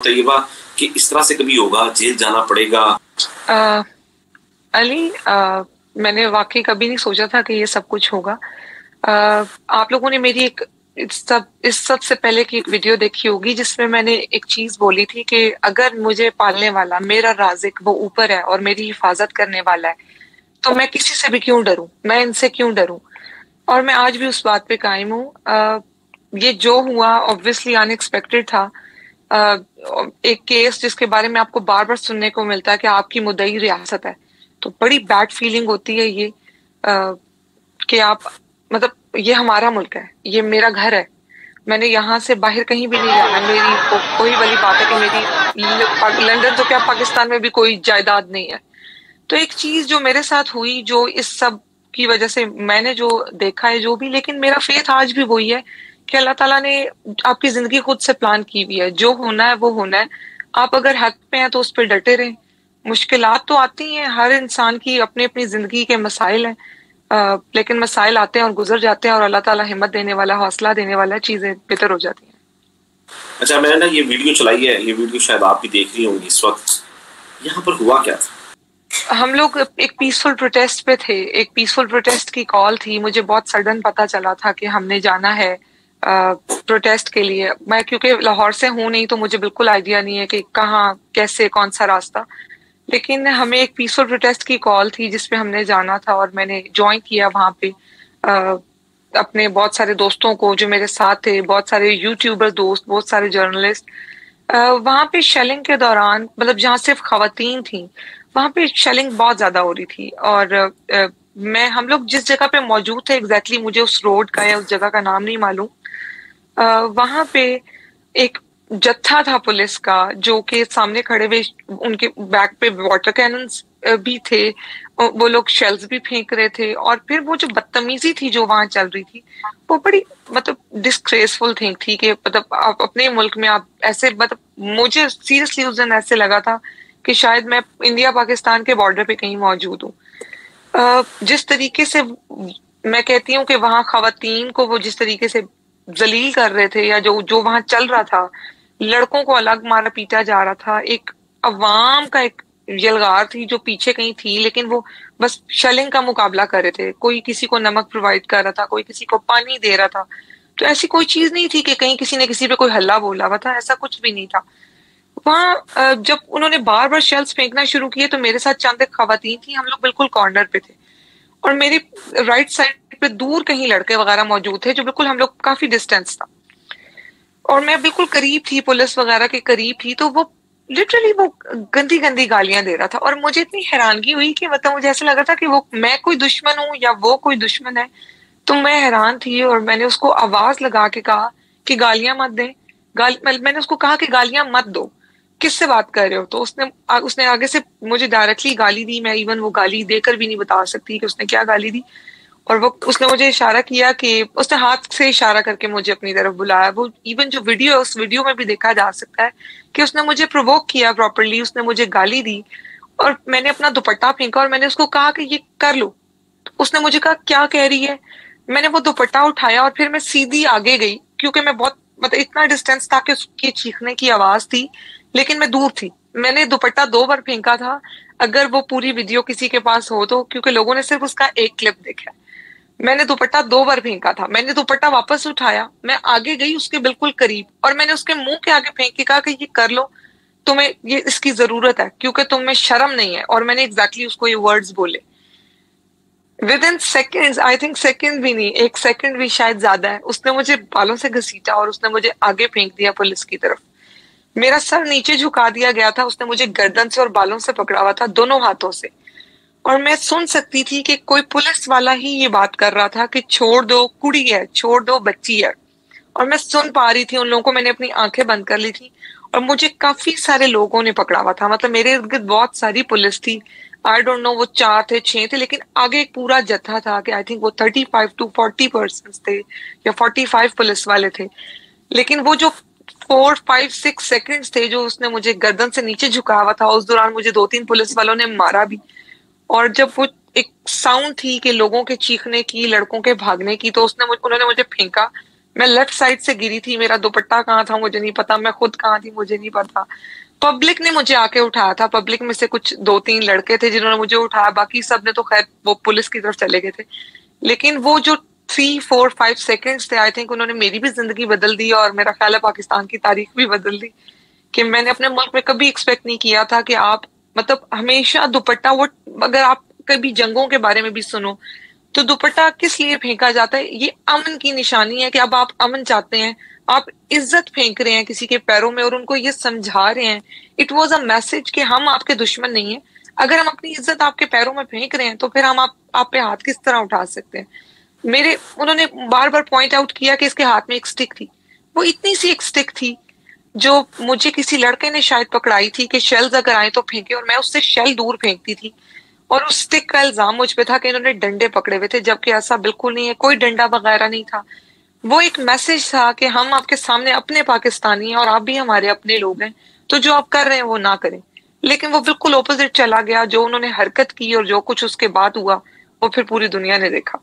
तय्यबा कि इस तरह से कभी होगा, जेल जाना पड़ेगा? अली, मैंने वाकई कभी नहीं सोचा था कि ये सब कुछ होगा। आप लोगों ने मेरी एक इस सब से पहले की एक वीडियो देखी होगी जिसमें मैंने एक चीज बोली थी कि अगर मुझे पालने वाला मेरा राज़िक वो ऊपर है और मेरी हिफाजत करने वाला है तो मैं किसी से भी क्यों डरूं, मैं इनसे क्यों डरूं। और मैं आज भी उस बात पे कायम हूँ। ये जो हुआ ऑब्वियसली अनएक्सपेक्टेड था। अ, एक केस जिसके बारे में आपको बार बार सुनने को मिलता है कि आपकी मुद्दई रियासत है, तो बड़ी बैड फीलिंग होती है ये। कि आप मतलब ये हमारा मुल्क है, ये मेरा घर है, मैंने यहाँ से बाहर कहीं भी नहीं जाना। मेरी वही वाली बात है कि मेरी लंदन तो क्या पाकिस्तान में भी कोई जायदाद नहीं है। तो एक चीज जो मेरे साथ हुई, जो इस सब की वजह से मैंने जो देखा है जो भी, लेकिन मेरा फेथ आज भी वही है कि अल्लाह ताला ने आपकी जिंदगी खुद से प्लान की हुई है। जो होना है वो होना है। आप अगर हक पे हैं तो उस पर डटे रहें। मुश्किलात तो आती हैं, हर इंसान की अपनी अपनी जिंदगी के मसाइल हैं। लेकिन मसाइल आते हैं और गुजर जाते हैं और अल्लाह ताला हिम्मत देने वाला, हौसला देने वाला, चीजें बेहतर हो जाती हैं। अच्छा, मैंने ना ये वीडियो चलाई है, ये वीडियो शायद आप भी देख रही होंगी इस वक्त। यहाँ पर हुआ क्या था? हम लोग एक पीसफुल प्रोटेस्ट पे थे, एक पीसफुल प्रोटेस्ट की कॉल थी। मुझे बहुत सडन पता चला था कि हमने जाना है प्रोटेस्ट के लिए। मैं क्योंकि लाहौर से हूं नहीं तो मुझे बिल्कुल आइडिया नहीं है कि कहाँ, कैसे, कौन सा रास्ता। लेकिन हमें एक पीसफुल प्रोटेस्ट की कॉल थी जिसपे हमने जाना था और मैंने ज्वाइन किया वहां पे। अपने बहुत सारे दोस्तों को जो मेरे साथ थे, बहुत सारे यूट्यूबर दोस्त, बहुत सारे जर्नलिस्ट। वहां पे शेलिंग के दौरान, मतलब जहाँ सिर्फ खवातीन थी, वहां पे शेलिंग बहुत ज्यादा हो रही थी। और हम लोग जिस जगह पे मौजूद थे एग्जैक्टली मुझे उस रोड का या उस जगह का नाम नहीं मालूम। वहां पे एक जत्था था पुलिस का जो कि सामने खड़े हुए, उनके बैक पे वाटर कैनन्स भी थे। वो लोग शेल्स भी फेंक रहे थे। और फिर वो जो बदतमीजी थी जो वहां चल रही थी, वो बड़ी मतलब डिस्ग्रेसफुल थिंग थी कि मतलब आप अपने मुल्क में आप ऐसे, मतलब मुझे सीरियसली उस दिन ऐसे लगा था कि शायद मैं इंडिया पाकिस्तान के बॉर्डर पे कहीं मौजूद हूँ। जिस तरीके से मैं कहती हूँ कि वहां खवातीन को वो जिस तरीके से जलील कर रहे थे, या जो जो वहां चल रहा था, लड़कों को अलग मारा पीटा जा रहा था। एक अवाम का एक यलगार थी जो पीछे कहीं थी, लेकिन वो बस शेलिंग का मुकाबला कर रहे थे। कोई किसी को नमक प्रोवाइड कर रहा था, कोई किसी को पानी दे रहा था। तो ऐसी कोई चीज नहीं थी कि कहीं किसी ने किसी पे कोई हल्ला बोला हुआ था, ऐसा कुछ भी नहीं था वहां। जब उन्होंने बार बार शेल्स फेंकना शुरू किए तो मेरे साथ चंद एक खवातीन थी, हम लोग बिल्कुल कॉर्नर पे थे और मेरी राइट साइड पे दूर कहीं लड़के वगैरह मौजूद थे, जो बिल्कुल हम लोग काफी डिस्टेंस था। और मैं बिल्कुल करीब थी, पुलिस वगैरह के करीब थी। तो वो लिटरली वो गंदी गंदी गालियां दे रहा था और मुझे इतनी हैरानगी हुई कि मतलब मुझे ऐसा लगा था कि वो, मैं कोई दुश्मन हूँ या वो कोई दुश्मन है। तो मैं हैरान थी और मैंने उसको आवाज लगा के कहा कि गालियां मत दें। मैंने उसको कहा कि गालियां मत दो, किससे बात कर रहे हो। तो उसने आगे से मुझे डायरेक्टली गाली दी। मैं इवन वो गाली देकर भी नहीं बता सकती कि उसने क्या गाली दी। और वो उसने मुझे इशारा किया, कि उसने हाथ से इशारा करके मुझे अपनी तरफ बुलाया। वो इवन जो वीडियो है उस वीडियो में भी देखा जा सकता है कि उसने मुझे प्रोवोक किया प्रॉपरली, उसने मुझे गाली दी। और मैंने अपना दुपट्टा फेंका और मैंने उसको कहा कि ये कर लो। तो उसने मुझे कहा क्या कह रही है। मैंने वो दुपट्टा उठाया और फिर मैं सीधी आगे गई, क्योंकि मैं बहुत मतलब इतना डिस्टेंस था कि उसकी चीखने की आवाज थी, लेकिन मैं दूर थी। मैंने दुपट्टा 2 बार फेंका था। अगर वो पूरी वीडियो किसी के पास हो तो, क्योंकि लोगों ने सिर्फ उसका एक क्लिप देखा है। मैंने दुपट्टा 2 बार फेंका था। मैंने दुपट्टा वापस उठाया, मैं आगे गई उसके बिल्कुल करीब और मैंने उसके मुंह के आगे फेंक के कहा कि ये कर लो, तुम्हें ये इसकी जरूरत है क्योंकि तुम में शर्म नहीं है। और मैंने एग्जैक्टली उसको ये वर्ड्स बोले। With in seconds, I think second भी नहीं, 1 सेकेंड भी शायद ज्यादा है, उसने मुझे बालों से घसीटा और उसने मुझे आगे फेंक दिया पुलिस की तरफ। मेरा सर नीचे झुका दिया गया था, उसने मुझे गर्दन से और बालों से पकड़ा हुआ था, दोनों हाथों से। और मैं सुन सकती थी कि कोई पुलिस वाला ही ये बात कर रहा था कि छोड़ दो, कुड़ी है, छोड़ दो, बच्ची है। और मैं सुन पा रही थी उन लोगों को, मैंने अपनी आंखें बंद कर ली थी। और मुझे काफी सारे लोगों ने पकड़ा हुआ था, मतलब मेरे इर्द गिर्द बहुत सारी पुलिस थी। आई डोंट नो वो 4 थे, 6 थे, लेकिन आगे एक पूरा जत्था था कि आई थिंक वो 35 to 40 पर्सन थे या 45 पुलिस वाले थे। लेकिन वो जो 4, 5, 6 सेकेंड्स थे जो उसने मुझे गर्दन से नीचे झुकाया हुआ था, उस दौरान मुझे 2-3 पुलिस वालों ने मारा भी। और जब वो एक साउंड थी कि लोगों के चीखने की, लड़कों के भागने की, तो उन्होंने मुझे फेंका। मैं लेफ्ट साइड से गिरी थी, मेरा दुपट्टा कहाँ था मुझे नहीं पता, मैं खुद कहाँ थी मुझे नहीं पता। पब्लिक ने मुझे आके उठाया था, पब्लिक में से कुछ 2-3 लड़के थे जिन्होंने मुझे उठाया, बाकी सब ने तो खैर वो पुलिस की तरफ चले गए थे। लेकिन वो जो 3-4-5 सेकेंड्स थे, आई थिंक उन्होंने मेरी भी जिंदगी बदल दी और मेरा ख्याल है पाकिस्तान की तारीख भी बदल दी। कि मैंने अपने मुल्क में कभी एक्सपेक्ट नहीं किया था कि आप मतलब हमेशा दुपट्टा, वो अगर आप कभी जंगों के बारे में भी सुनो तो दुपट्टा किस लिए फेंका जाता है, ये अमन की निशानी है कि अब आप अमन चाहते हैं, आप इज्जत फेंक रहे हैं किसी के पैरों में और उनको ये समझा रहे हैं। इट वॉज अ मैसेज कि हम आपके दुश्मन नहीं है, अगर हम अपनी इज्जत आपके पैरों में फेंक रहे हैं तो फिर हम आप पे हाथ किस तरह उठा सकते हैं। मेरे उन्होंने बार बार पॉइंट आउट किया कि इसके हाथ में एक स्टिक थी, वो इतनी सी एक स्टिक थी जो मुझे किसी लड़के ने शायद पकड़ाई थी कि शेल्स अगर आए तो फेंके, और मैं उससे शेल दूर फेंकती थी। और उस स्टिक का इल्जाम मुझ पे था कि इन्होंने डंडे पकड़े हुए थे, जबकि ऐसा बिल्कुल नहीं है, कोई डंडा वगैरह नहीं था। वो एक मैसेज था कि हम आपके सामने अपने पाकिस्तानी हैं और आप भी हमारे अपने लोग हैं, तो जो आप कर रहे हैं वो ना करें। लेकिन वो बिल्कुल ऑपोजिट चला गया, जो उन्होंने हरकत की और जो कुछ उसके बाद हुआ वो फिर पूरी दुनिया ने देखा।